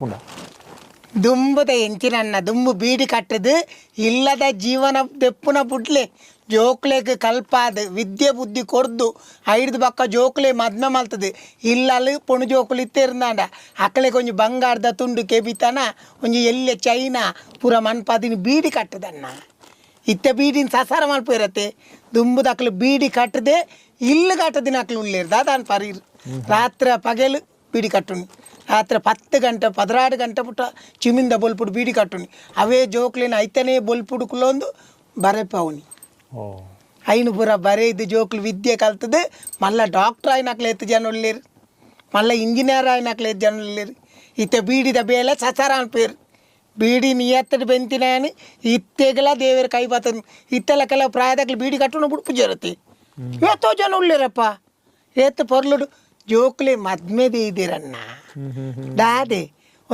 ಉಂಡ ದುಂಬುದ ಎಂಚಿನನ್ನ ದುಂಬು ಬೀಡಿ ಕಟ್ಟದು ಇಲ್ಲದ ಜೀವನ ದೆಪ್ಪುನ ಬುಡ್ಲೆ ಜೋಕ್ಲೆಗ್ ಕಲ್ಪಾದ ವಿದ್ಯೆ ಬುದ್ಧಿ ಕೊರ್ದು ಐದು ಬಕ್ಕ ಜೋಕ್ಲೆ ಮದ್ಮೆ ಮಲ್ತದು ಇಲ್ಲಲ್ಲಿ ಪೊಣು ಜೋಕುಲು ಇತ್ತೇರ್ನಾಂಡ ಅಕ್ಕಳೆ ಕೊಂಚ ಬಂಗಾರದ ತುಂಡು ಕೆಬಿತನ ಒಂಜಿ ಎಲ್ಲೆ ಚೈನಾ ಪೂರ ಮನ್ಪಾದಿನ ಬೀಡಿ ಕಟ್ಟದನ್ನ ಇತ್ತ ಬೀಡಿನ ಸಸಾರ ಮಲ್ಪಿರತ್ತೆ ದುಂಬುದ ಅಕ್ಲು ಬೀಡಿ ಕಟ್ಟದೆ ಇಲ್ಲು ಕಟ್ಟದಿನ ಅಕ್ಲು ಉಳ್ಳೇರ್ದ ಅದಾನ್ ಪರೀರ್ ರಾತ್ರಿ ಪಗೆಲು ಬೀಡಿ ಕಟ್ಟುನಿ ರಾತ್ರಿ 10 ಗಂಟೆ 16 ಗಂಟೆ ಪುಟ್ಟ ಚಿಮಿಂದ ಬೊಲ್ಪುಡು ಬೀಡಿ ಕಟ್ಟುನಿ ಅವೇ ಜೋಕ್ಲಿನ ಐತನೇ ಬೊಲ್ಪುಡು ಕುಲೊಂದು ಬರೆ ಪೌನಿ ಐನು ಪೂರ ಬರೆದು ಜೋಕ್ಲು ವಿದ್ಯೆ ಕಲ್ತದೆ ಮಲ್ಲ ಡಾಕ್ಟರ್ ಆಯ್ನಕ್ಲೆ ಎತ್ತು ಜನ ಉಳ್ಳೇರು ಮಲ್ಲ ಇಂಜಿನಿಯರ್ ಆಯ್ನಕ್ಲೆ ಎತ್ತು ಜನ ಉಳ್ಳೇರು ಇತ್ತೆ ಬೀಡಿದ ಬೇಲೆ ಸಸಾರ ಅನ್ಪೇರು ಬೀಡಿ ನಿಯತ್ತಡು ಬೆಂತಿನಾನು ಇತ್ತೆಗೆಲ್ಲ ದೇವರ ಕೈ ಬರ್ತದೆ ಇತ್ತೆಲ್ಲ ಕೆಲವು ಪ್ರಾಯದಾಗ್ಲಿ ಬೀಡಿ ಕಟ್ಟುನ ಬುಡ್ಪು ಜರತಿ ಎತ್ತೋ ಜನ ಉಳ್ಳೇರಪ್ಪ ಎತ್ತು ಪೊರ್ಲುಡು ಜೋಕ್ಲೆ ಮದ್ಮೆದೆ ಇದ್ದೀರನ್ನ ದಾದೆ